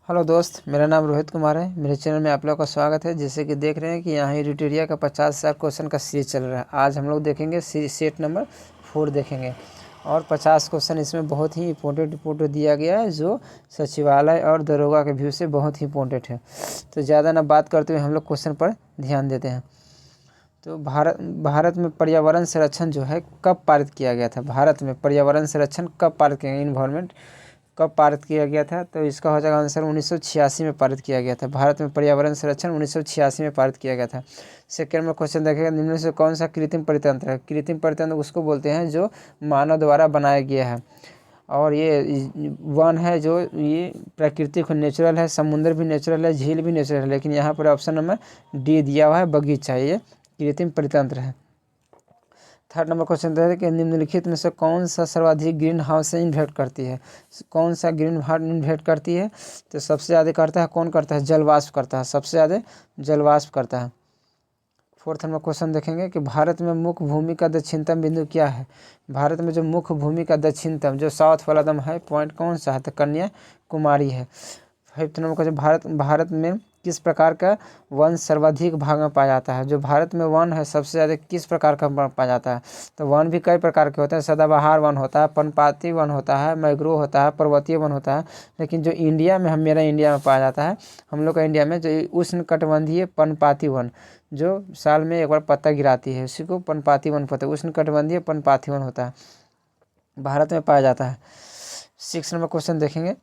Hello दोस्त, मेरा नाम रोहित कुमार है। मेरे चैनल में आप लोगों का स्वागत है। जैसे कि देख रहे हैं कि यहाँ यूरिटेरिया का 50 क्वेश्चन का सीरीज चल रहा है। आज हम लोग देखेंगे सेट नंबर 4 देखेंगे और 50 क्वेश्चन इसमें बहुत ही इंपॉर्टेंट दिया गया है जो सचिवालय और दरोगा के व्यू से बहुत ही इंपॉर्टेंट है। तो ज़्यादा ना बात करते हुए हम लोग क्वेश्चन पर ध्यान देते हैं। तो भारत में पर्यावरण संरक्षण जो है कब पारित किया गया था? भारत में पर्यावरण संरक्षण कब पारित किया गया? इन्वायरमेंट कब पारित किया गया था? तो इसका हो जाएगा आंसर 1986 में पारित किया गया था। भारत में पर्यावरण संरक्षण 1986 में पारित किया गया था। सेकेंड में क्वेश्चन देखेगा, निम्न में से कौन सा कृत्रिम परितंत्र है? कृत्रिम परितंत्र उसको बोलते हैं जो मानव द्वारा बनाया गया है। और ये वन है जो ये प्राकृतिक नेचुरल है, समुद्र भी नेचुरल है, झील भी नेचुरल है। लेकिन यहाँ पर ऑप्शन नंबर डी दिया हुआ है, बगीचा। ये कृत्रिम परितंत्र है। थर्ड नंबर क्वेश्चन है कि निम्नलिखित में से कौन सा सर्वाधिक ग्रीन हाउस से इन्वेक्ट करती है? कौन सा ग्रीन हाउस इन्वेक्ट करती है? तो सबसे ज़्यादा करता है कौन करता है? जलवाष्प करता है, सबसे ज़्यादा जलवाष्प करता है। फोर्थ नंबर क्वेश्चन देखेंगे कि भारत में मुख्य भूमि का दक्षिणतम बिंदु क्या है? भारत में जो मुख्य भूमि का दक्षिणतम जो साउथ वाला दम है पॉइंट कौन सा है? तो कन्याकुमारी है। फिफ्थ नंबर क्वेश्चन, भारत में किस प्रकार का वन सर्वाधिक भाग में पाया जाता है? जो भारत में वन है सबसे ज़्यादा किस प्रकार का पाया जाता है? तो वन भी कई प्रकार के होते हैं। सदाबहार वन होता है, पर्णपाती वन होता है, मैंग्रोव होता है, पर्वतीय वन होता है। लेकिन जो इंडिया में मेरा इंडिया में पाया जाता है, हम लोग का इंडिया में जो उष्णकटिबंधीय पर्णपाती वन जो साल में एक बार पत्ता गिराती है उसी को पर्णपाती वन होता है। उष्णकटिबंधीय पर्णपाती वन होता है, भारत में पाया जाता है। 6 नंबर क्वेश्चन देखेंगे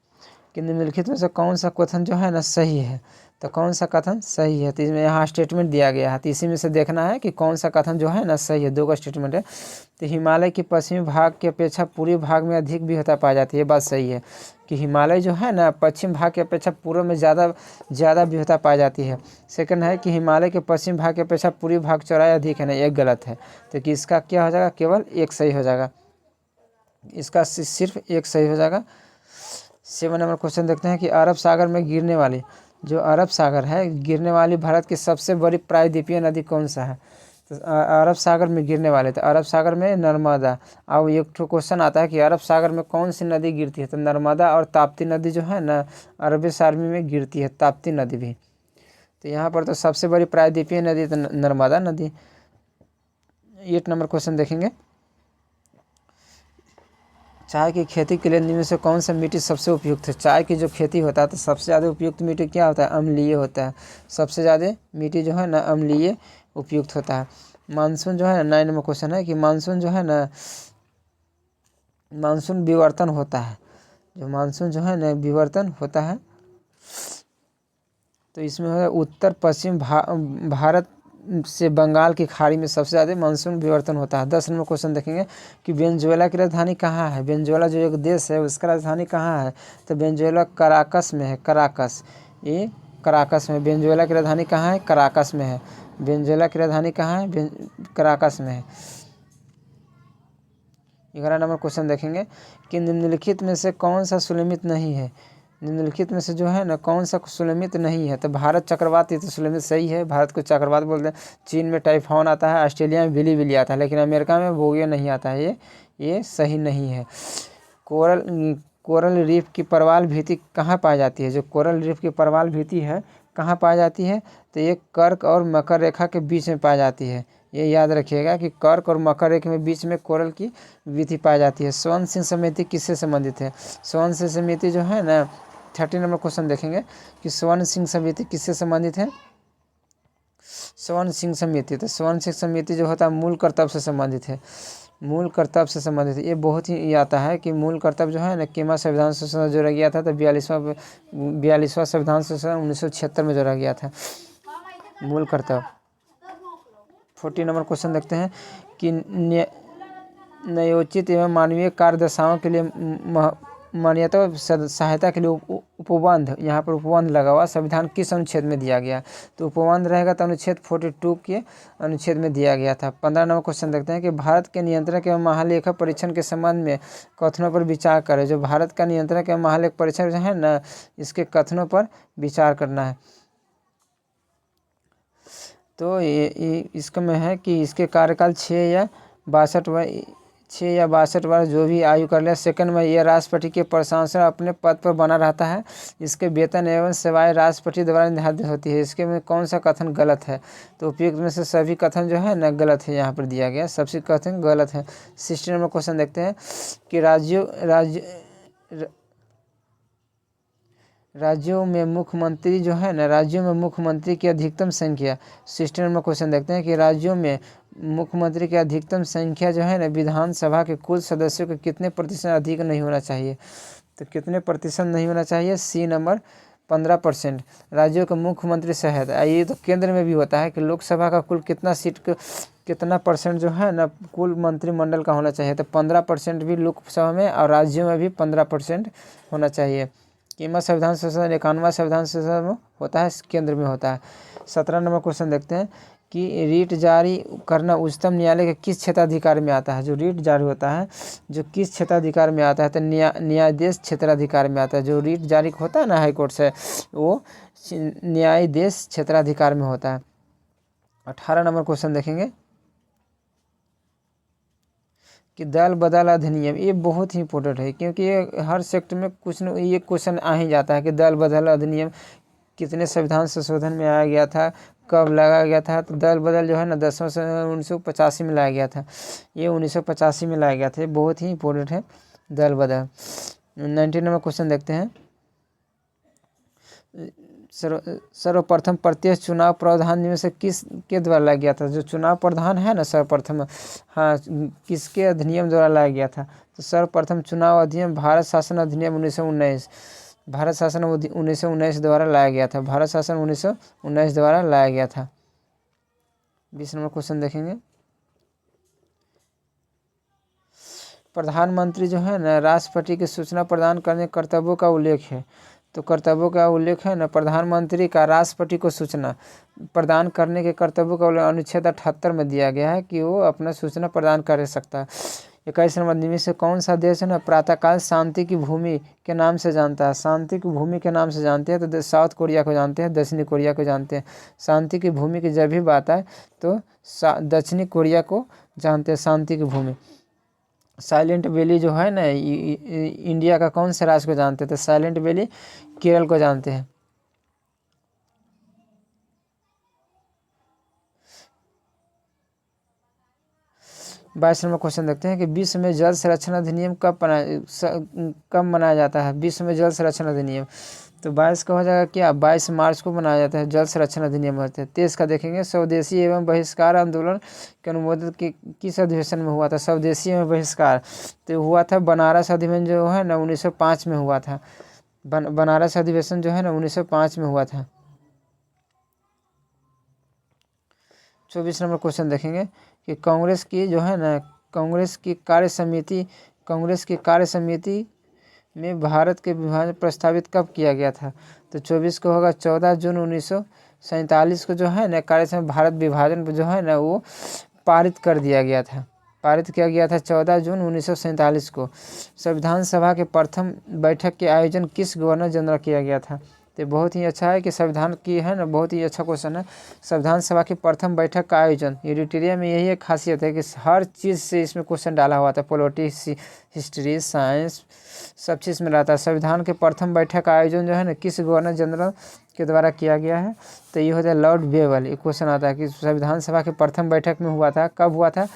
कि निम्नलिखित में से कौन सा कथन जो है ना सही है? तो कौन सा कथन सही है? तो इसमें यहाँ स्टेटमेंट दिया गया है, तो इसी में से देखना है कि कौन सा कथन जो है ना सही है। 2 का स्टेटमेंट है। तो हिमालय की पश्चिमी भाग की अपेक्षा पूर्वी भाग में अधिक विविधता पाई जाती है। ये बात सही है कि हिमालय जो है ना पश्चिम भाग की अपेक्षा पूर्व में ज़्यादा विविधता पाई जाती है। सेकंड है कि हिमालय के पश्चिम भाग की अपेक्षा पूर्वी भाग चौड़ाई अधिक है ना, एक गलत है। तो कि इसका क्या हो जाएगा? केवल एक सही हो जाएगा, इसका सिर्फ एक सही हो जाएगा। 7 नंबर क्वेश्चन देखते हैं कि अरब सागर में गिरने वाली जो अरब सागर है गिरने वाली भारत की सबसे बड़ी प्रायद्वीपीय नदी कौन सा है? तो अरब सागर में गिरने वाले तो अरब सागर में नर्मदा। अब एक तो क्वेश्चन आता है कि अरब सागर में कौन सी नदी गिरती है? तो नर्मदा और ताप्ती नदी जो है ना अरबी सागर में गिरती है, ताप्ती नदी भी। तो यहाँ पर तो सबसे बड़ी प्रायद्वीपीय नदी तो नर्मदा नदी। 8 नंबर क्वेश्चन देखेंगे, चाय की खेती के लिए निम्न में से कौन सा मिट्टी सबसे उपयुक्त है? चाय की जो खेती होता है तो सबसे ज़्यादा उपयुक्त मिट्टी क्या होता है? अम्लीय होता है। सबसे ज़्यादा मिट्टी जो है ना अम्लीय उपयुक्त होता है। मानसून जो है ना 9 नंबर क्वेश्चन है कि मानसून जो है ना मानसून विवर्तन होता है। जो मानसून जो है ना विवर्तन होता है तो इसमें है उत्तर पश्चिम भारत से बंगाल की खाड़ी में सबसे ज़्यादा मानसून विवर्तन होता है। 10 नंबर क्वेश्चन देखेंगे कि वेनेजुएला की राजधानी कहाँ है? वेनेजुएला जो एक देश है उसका राजधानी कहाँ है? तो वेनेजुएला कराकस में है, कराकस। ये कराकस में। वेनेजुएला की राजधानी कहाँ है? कराकस में है। वेनेजुएला की राजधानी कहाँ है? कराकस में है। 11 नंबर क्वेश्चन देखेंगे कि निम्नलिखित में से कौन सा सुलमित नहीं है? निम्नलिखित में से जो है ना कौन सा सुलमित नहीं है? तो भारत चक्रवात ये तो सुलमित सही है, भारत को चक्रवात बोलते हैं। चीन में टाइफॉन आता है, ऑस्ट्रेलिया में बिली आता है, लेकिन अमेरिका में बोगियो नहीं आता है। ये सही नहीं है। कोरल रीफ की प्रवाल भित्ति कहाँ पाई जाती है? जो कोरल रीफ की प्रवाल भित्ति है कहाँ पाई जाती है? तो ये कर्क और मकर रेखा के बीच में पाई जाती है। ये याद रखिएगा कि कर्क और मकर रेखा में बीच में कोरल की विधि पाई जाती है। स्वर्ण सिंह समिति किससे संबंधित है? स्वर्ण सिंह समिति जो है ना 30 नंबर क्वेश्चन देखेंगे कि स्वर्ण सिंह समिति किससे संबंधित है? स्वर्ण सिंह समिति, तो स्वर्ण सिंह समिति जो होता है मूल कर्तव्य से संबंधित है। मूल कर्तव्य से संबंधित ये बहुत ही आता है कि मूल कर्तव्य जो है ना केमा संविधान से जोड़ा गया था। तो 42वां संविधान से 1976 में जोड़ा गया था मूल कर्तव्य। 40 नंबर क्वेश्चन देखते हैं कि न्यायोचित एवं मानवीय कार्य दशाओं के लिए मान्यता सहायता के लिए उपबंध, यहाँ पर उपबंध लगा हुआ संविधान किस अनुच्छेद में दिया गया? तो उपबंध रहेगा तो अनुच्छेद 42 के अनुच्छेद में दिया गया था। 15 नंबर क्वेश्चन देखते हैं कि भारत के नियंत्रक एवं महालेखा परीक्षण के संबंध में कथनों पर विचार करें। जो भारत का नियंत्रक एवं महालेखा परीक्षण जो है ना इसके कथनों पर विचार करना है। तो ये इसका में है कि इसके कार्यकाल 6 या 62 6 या 62 वर्ष जो भी आयु कर ले। सेकंड में यह राष्ट्रपति के प्रशासन अपने पद पर बना रहता है। इसके वेतन एवं सेवाएं राष्ट्रपति द्वारा निर्धारित होती है। इसके में कौन सा कथन गलत है? तो उपयुक्त में से सभी कथन जो है ना गलत है, यहाँ पर दिया गया सभी कथन गलत है। 16 नंबर क्वेश्चन देखते हैं कि राज्यों में मुख्यमंत्री जो है ना, राज्यों में मुख्यमंत्री की अधिकतम संख्या। 16 नंबर क्वेश्चन देखते हैं कि राज्यों में मुख्यमंत्री की अधिकतम संख्या जो है ना विधानसभा के कुल सदस्यों के कितने प्रतिशत अधिक नहीं होना चाहिए? तो कितने प्रतिशत नहीं होना चाहिए? C number 15%। राज्यों के मुख्यमंत्री सहित, ये तो केंद्र में भी होता है कि लोकसभा का कुल कितना सीट कितना परसेंट जो है ना कुल मंत्रिमंडल का होना चाहिए। तो 15% भी लोकसभा में और राज्यों में भी 15% होना चाहिए। कीमत संविधान संशोधन 51वां संविधान संशोधन होता है, केंद्र में होता है। 17 नंबर क्वेश्चन देखते हैं कि रीट जारी करना उच्चतम न्यायालय के किस क्षेत्राधिकार में आता है? जो रीट जारी होता है जो किस क्षेत्राधिकार में आता है? तो न्यायाधीश क्षेत्राधिकार में आता है। जो रीट जारी होता है ना हाईकोर्ट से, वो न्यायाधीश क्षेत्राधिकार में होता है। 18 नंबर क्वेश्चन देखेंगे कि दल बदल अधिनियम, ये बहुत ही इंपॉर्टेंट है क्योंकि ये हर सेक्टर में कुछ न ये क्वेश्चन आ ही जाता है कि दल बदल अधिनियम कितने संविधान संशोधन में आया गया था, कब लगाया गया था? तो दल बदल जो है ना 10वां 1985 में लाया गया था। ये 1985 में लाया गया था। ये बहुत ही इंपॉर्टेंट है दल बदल। 19 नंबर क्वेश्चन देखते हैं सर्वप्रथम प्रत्यक्ष चुनाव प्रावधान में से किस के द्वारा लाया गया था? जो चुनाव प्रावधान है ना सर्वप्रथम, हाँ, किसके अधिनियम द्वारा लाया गया था? तो सर्वप्रथम चुनाव अधिनियम भारत शासन अधिनियम 1919, भारत शासन 1919 द्वारा लाया गया था। भारत शासन 1919 द्वारा लाया गया था। 20 नंबर क्वेश्चन देखेंगे, प्रधानमंत्री जो है ना राष्ट्रपति की सूचना प्रदान करने कर्तव्यों का उल्लेख है। तो कर्तव्यों का उल्लेख है ना, प्रधानमंत्री का राष्ट्रपति को सूचना प्रदान करने के कर्तव्यों का उल्लेख अनुच्छेद 78 में दिया गया है कि वो अपना सूचना प्रदान कर सकता है। 21 नंबर, निम्न से कौन सा देश है ना प्रातःकाल शांति की भूमि के नाम से जानता है? शांति की भूमि के नाम से जानते हैं तो साउथ कोरिया को जानते हैं, दक्षिणी कोरिया को जानते हैं। शांति की भूमि की जब भी बात आए तो दक्षिणी कोरिया को जानते हैं शांति की भूमि। साइलेंट वैली जो है ना इंडिया का कौन से राज्य को जानते हैं? तो साइलेंट वैली केरल को जानते हैं। बाईस नंबर क्वेश्चन देखते हैं कि विश्व में जल संरक्षण अधिनियम कब मनाया जाता है? विश्व में जल संरक्षण अधिनियम तो 22 का हो जाएगा क्या? 22 मार्च को मनाया जाता है जल संरक्षण अधिनियम होते हैं। 23 का देखेंगे स्वदेशी एवं बहिष्कार आंदोलन के अनुमोदन किस अधिवेशन में हुआ था? स्वदेशी एवं बहिष्कार तो हुआ था बनारस अधिवेशन जो है ना 1905 में हुआ था। बनारस अधिवेशन जो है ना 1905 में हुआ था। 24 नंबर क्वेश्चन देखेंगे कि कांग्रेस की जो है ना कांग्रेस की कार्य समिति में भारत के विभाजन प्रस्तावित कब किया गया था? तो 24 को होगा 14 जून 1947 को जो है ना कार्य समिति भारत विभाजन जो है ना वो पारित कर दिया गया था, पारित किया गया था 14 जून 1947 को। संविधान सभा के प्रथम बैठक के आयोजन किस गवर्नर जनरल किया गया था? तो बहुत ही अच्छा है कि संविधान की है ना बहुत ही अच्छा क्वेश्चन है। संविधान सभा की प्रथम बैठक का आयोजन, एडिटोरियम में यही एक खासियत है कि हर चीज़ से इसमें क्वेश्चन डाला हुआ था, पॉलिटिक्स, हिस्ट्री, साइंस, सब चीज़ में रहता है। संविधान के प्रथम बैठक का आयोजन जो है ना किस गवर्नर जनरल के द्वारा किया गया है? तो ये होता है लॉर्ड वेवल। ये क्वेश्चन आता है कि संविधान सभा के प्रथम बैठक में हुआ था, कब हुआ था?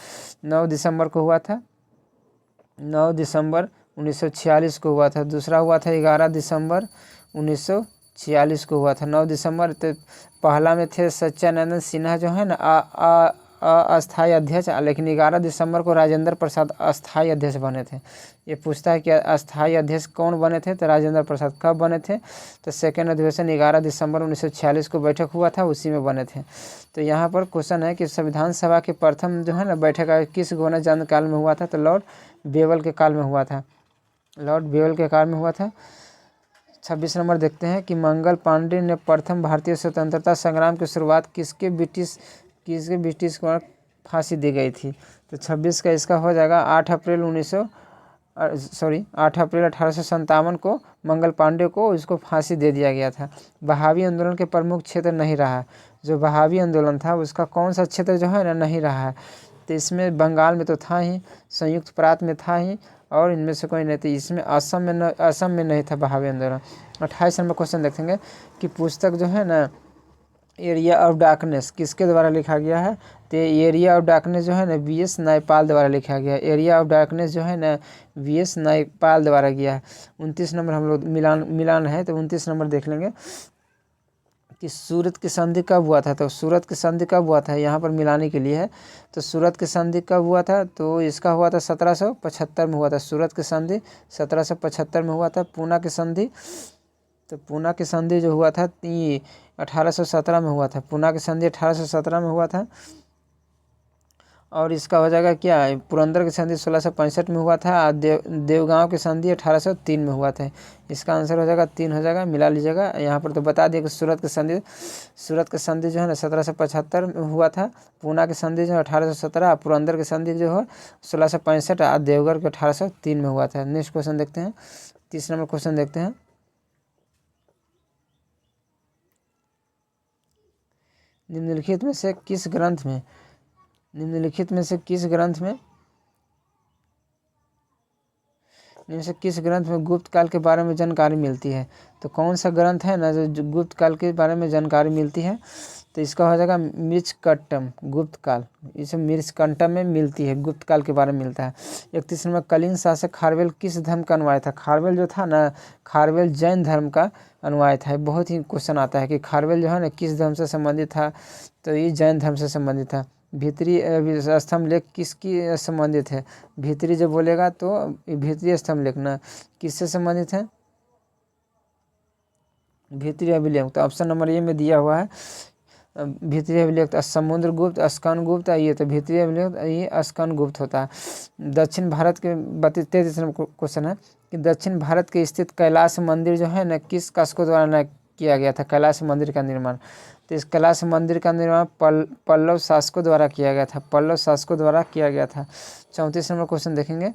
9 दिसंबर को हुआ था, 9 दिसंबर 1946 को हुआ था। दूसरा हुआ था 11 दिसंबर 1946 को हुआ था। 9 दिसंबर तो पहला में थे सच्चिदानंद सिन्हा जो है ना अस्थायी अध्यक्ष, लेकिन 11 दिसंबर को राजेंद्र प्रसाद अस्थायी अध्यक्ष बने थे। ये पूछता है कि अस्थायी अध्यक्ष कौन बने थे? तो राजेंद्र प्रसाद। कब बने थे? तो सेकेंड अधिवेशन 11 दिसंबर 1946 को बैठक हुआ था, उसी में बने थे। तो यहाँ पर क्वेश्चन है कि संविधान सभा के प्रथम जो है ना बैठक किस गवर्नर जनरल काल में हुआ था? तो लॉर्ड वेवल के काल में हुआ था, लॉर्ड वेवल के काल में हुआ था। 26 नंबर देखते हैं कि मंगल पांडे ने प्रथम भारतीय स्वतंत्रता संग्राम की शुरुआत किसके ब्रिटिश को फांसी दी गई थी? तो 26 का इसका हो जाएगा 8 अप्रैल 1857 को मंगल पांडे को इसको फांसी दे दिया गया था। बहावी आंदोलन के प्रमुख क्षेत्र नहीं रहा, जो बहावी आंदोलन था उसका कौन सा क्षेत्र जो है ना नहीं रहा है? तो इसमें बंगाल में तो था ही, संयुक्त प्रांत में था ही, और इनमें से कोई नहीं थी। इसमें असम में नहीं था भावे आंदोलन। 28 नंबर क्वेश्चन देखेंगे कि पुस्तक जो है ना एरिया ऑफ डार्कनेस किसके द्वारा लिखा गया है। तो एरिया ऑफ डार्कनेस जो है ना वी.एस. नायपाल द्वारा लिखा गया है। एरिया ऑफ डार्कनेस जो है ना वी.एस. नायपाल द्वारा किया है। 29 नंबर हम लोग मिलान है, तो 29 नंबर देख लेंगे कि सूरत की संधि कब हुआ था। तो सूरत की संधि कब हुआ था, यहाँ पर मिलाने के लिए है। तो सूरत की संधि कब हुआ था, तो इसका हुआ था 1775 में हुआ था। सूरत की संधि 1775 में हुआ था। पूना की संधि, तो पूना की संधि जो हुआ था 1817 में हुआ था। पूना की संधि 1817 में हुआ था। और इसका हो जाएगा क्या, पुरंदर की संधि 1665 में हुआ था। देवगांव की संधि 1803 में हुआ था। इसका आंसर हो जाएगा 3 हो जाएगा, मिला लीजिएगा। यहाँ पर तो बता दिए कि सूरत की संधि जो है ना 1775 में हुआ था। पूना की संधि जो है 1817, पुरंदर की संधि जो है 1665 और देवगढ़ के 1803 में हुआ था। नेक्स्ट क्वेश्चन देखते हैं, 30 नंबर क्वेश्चन देखते हैं। निम्नलिखित में से किस ग्रंथ में गुप्त काल के बारे में जानकारी मिलती है। तो कौन सा ग्रंथ है ना जो गुप्त काल के बारे में जानकारी मिलती है, तो इसका हो जाएगा मृच्छकट्टम गुप्त काल। इसे मृच्छकट्टम में मिलती है, गुप्त काल के बारे में मिलता है। 31 नंबर कलिंग शासक खारवेल किस धर्म का अनुयायी था। खारवेल जो था ना, खारवेल जैन धर्म का अनुयायी था। बहुत ही क्वेश्चन आता है कि खारवेल जो है ना किस धर्म से संबंधित था, तो ये जैन धर्म से संबंधित था। भीतरी स्तंभ लेख किसकी संबंधित है। भीतरी जब बोलेगा तो भीतरी स्तंभ लेख ना किससे संबंधित है, भीतरी अभिलेख। तो ऑप्शन नंबर ए में दिया हुआ है भीतरी अभिलेख। समुद्रगुप्त, स्कंदगुप्त, ये तो भीतरी अभिलेख, ये स्कंदगुप्त होता है। दक्षिण भारत के 33 नंबर क्वेश्चन है कि दक्षिण भारत के स्थित कैलाश मंदिर जो है ना किस शासकों द्वारा किया गया था। कैलाश मंदिर का निर्माण, तो इस कैलाश मंदिर का निर्माण पल्लव शासकों द्वारा किया गया था। पल्लव शासकों द्वारा किया गया था। 34 नंबर क्वेश्चन देखेंगे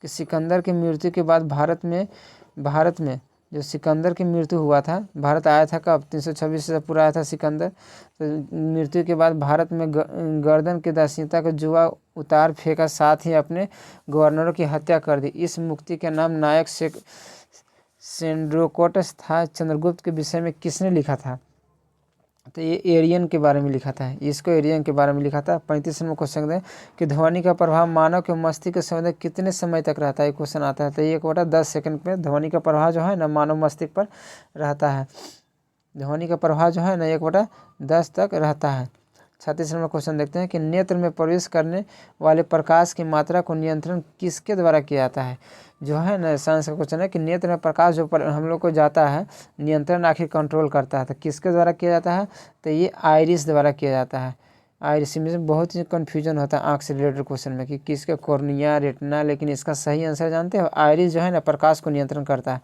कि सिकंदर की मृत्यु के बाद भारत में जो सिकंदर की मृत्यु हुआ था, भारत आया था कब, 326 से पूरा आया था सिकंदर। तो मृत्यु के बाद भारत में गर्दन की दासीता का जुआ उतार फेंका, साथ ही अपने गवर्नरों की हत्या कर दी। इस मुक्ति के नाम नायक सेंड्रोकोटस था। चंद्रगुप्त के विषय में किसने लिखा था, तो ये एरियन के बारे में लिखा था। इसको एरियन के बारे में लिखा था। 35 नंबर क्वेश्चन है कि ध्वनि का प्रभाव मानव के मस्तिष्क के संबंध कितने समय तक रहता है। क्वेश्चन आता है तो 1/10 सेकंड पे ध्वनि का प्रभाव जो है ना मानव मस्तिष्क पर रहता है। ध्वनि का प्रभाव जो है ना 1/10 तक रहता है। 36 नंबर क्वेश्चन देखते हैं कि नेत्र में प्रवेश करने वाले प्रकाश की मात्रा को नियंत्रण किसके द्वारा किया जाता है। जो है ना साइंस का क्वेश्चन है कि नेत्र में प्रकाश जो हम लोग को जाता है, नियंत्रण आखिर कंट्रोल करता है, तो किसके द्वारा किया जाता है, तो ये आइरिस द्वारा किया जाता है। आइरिस में बहुत ही कन्फ्यूजन होता है आँख से रिलेटेड क्वेश्चन में कि किसका कॉर्निया, रेटिना, लेकिन इसका सही आंसर जानते हो, आइरिस जो है ना प्रकाश को नियंत्रण करता है।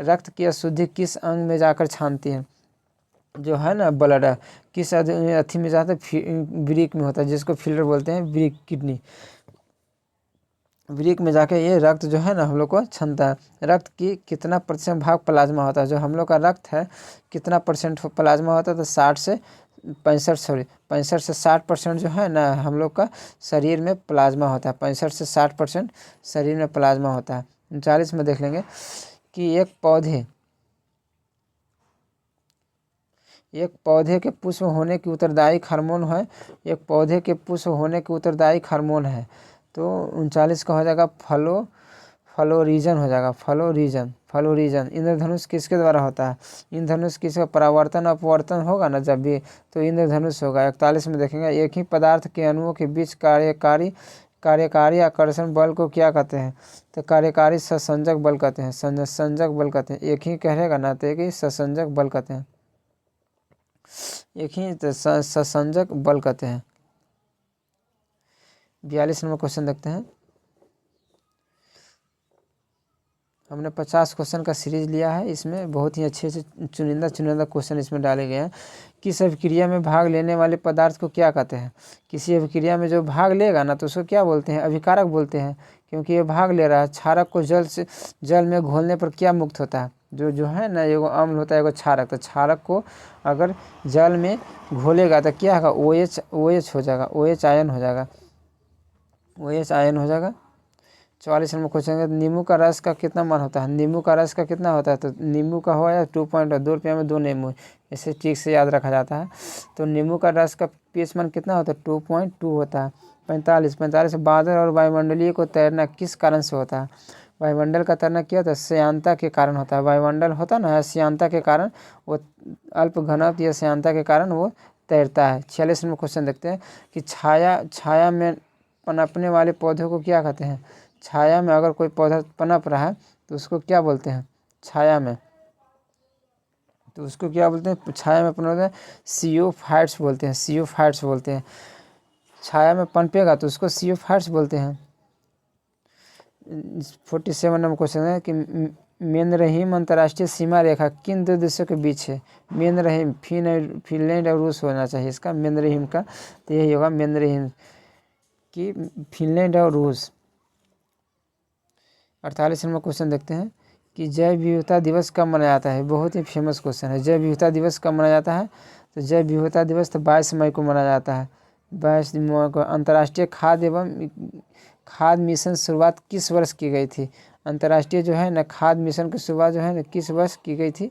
रक्त की अशुद्धि किस अंग में जाकर छानती है, जो है ना ब्लड है, किस अथी में जाता है, ब्रिक में होता है, जिसको फिल्टर बोलते हैं, ब्रिक किडनी, ब्रिक में जाके ये रक्त जो है ना हम लोग को छानता है। रक्त की कितना % भाग प्लाज्मा होता है, जो हम लोग का रक्त है कितना % प्लाज्मा होता है, तो 65 से 60% जो है ना हम लोग का शरीर में प्लाज्मा होता है। 65 से 60% शरीर में प्लाज्मा होता है। 39 में देख लेंगे कि एक पौधे के पुष्प होने की उत्तरदायी हार्मोन है। एक पौधे के पुष्प होने की उत्तरदायी हार्मोन है। तो 39 का हो जाएगा फ्लोरीजन हो जाएगा, फ्लोरीजन। इंद्रधनुष किसके द्वारा होता है, इंद्रधनुष किसका परावर्तन अपवर्तन होगा ना जब भी, तो इंद्रधनुष होगा। 41 में देखेंगे एक ही पदार्थ के अणुओं के बीच कार्यकारी आकर्षण बल को क्या कहते हैं, तो कार्यकारी ससंजक बल कहते हैं, संजक बल कहते हैं। एक ही कहेगा ना तो एक ही ससंजक बल कहते हैं, एक ही तो ससंजक बल कहते हैं। 42 नंबर क्वेश्चन देखते हैं। हमने 50 क्वेश्चन का सीरीज लिया है, इसमें बहुत ही अच्छे से चुनिंदा क्वेश्चन इसमें डाले गए हैं। किस अभिक्रिया में भाग लेने वाले पदार्थ को क्या कहते हैं। किसी अभिक्रिया में जो भाग लेगा ना तो उसको क्या बोलते हैं, अभिकारक बोलते हैं, क्योंकि ये भाग ले रहा है। क्षारक को जल में घोलने पर क्या मुक्त होता है, जो है ना, एगो अम्ल होता है एगो क्षारक। तो क्षारक को अगर जल में घोलेगा तो क्या होगा, OH हो जाएगा, OH आयन हो जाएगा, OH आयन हो जाएगा। 44 नंबर क्वेश्चन है, नींबू का रस का कितना मान होता है? नींबू का रस का कितना होता है? तो नींबू का हो या 2.2 रुपये में 2 नींबू, इसे ठीक से याद रखा जाता है। तो नींबू का रस का pH मान कितना होता है? 2.2 होता है। 45 बादल और वायुमंडलीय को तैरना किस कारण से होता है? वायुमंडल का तैरना क्या होता है? श्यानता के कारण होता है। वायुमंडल होता ना, श्यानता के कारण वो अल्प घनत्व या श्यानता के कारण वो तैरता है। 46 नंबर क्वेश्चन देखते हैं कि छाया में पनपने वाले पौधे को क्या कहते हैं? छाया में अगर कोई पौधा पनप रहा है तो उसको क्या बोलते हैं? छाया में, तो उसको क्या बोलते हैं? छाया में पनपते हैं सीओफाइट्स बोलते हैं, सीओफाइट्स बोलते हैं। छाया में पनपेगा तो उसको सीओफाइट्स बोलते हैं। 47 नंबर क्वेश्चन है कि मेनरहीम अंतर्राष्ट्रीय सीमा रेखा किन दो देशों के बीच है? मेनरहीम फिनलैंड और रूस होना चाहिए इसका, मेनरहीम का, तो यही होगा मेनरहीम कि फिनलैंड और रूस। 48 नंबर क्वेश्चन देखते हैं कि जैव विविधता दिवस कब मनाया जाता है? बहुत ही फेमस क्वेश्चन है। जैव विविधता दिवस कब मनाया जाता है? तो जैव विविधता दिवस तो 22 मई को मनाया जाता है, 22 मई को। अंतर्राष्ट्रीय खाद्य मिशन शुरुआत किस वर्ष की गई थी? अंतर्राष्ट्रीय जो है ना खाद्य मिशन की शुरुआत जो है ना किस वर्ष की गई थी?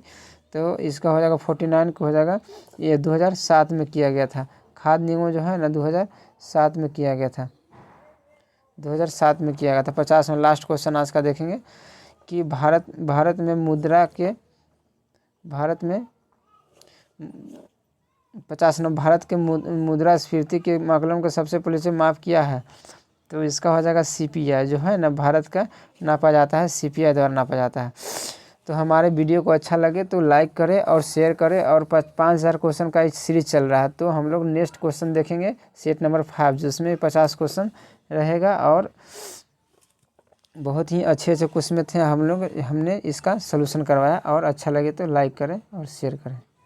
तो इसका हो जाएगा 49 को हो जाएगा, ये 2007 में किया गया था। खाद्य निगम जो है ना 2007 में किया गया था, 2007 में किया गया था। 50 में लास्ट क्वेश्चन आज का देखेंगे कि भारत में 50 नंबर भारत के मुद्रास्फीति के आकलन को सबसे पहले से माप किया है? तो इसका हो जाएगा CPI, जो है ना भारत का नापा जाता है, CPI द्वारा नापा जाता है। तो हमारे वीडियो को अच्छा लगे तो लाइक करें और शेयर करें। और 5000 क्वेश्चन का एक सीरीज चल रहा है, तो हम लोग नेक्स्ट क्वेश्चन देखेंगे सेट नंबर 5, जिसमें 50 क्वेश्चन रहेगा और बहुत ही अच्छे क्वेश्चन थे। हमने इसका सलूशन करवाया। और अच्छा लगे तो लाइक करें और शेयर करें।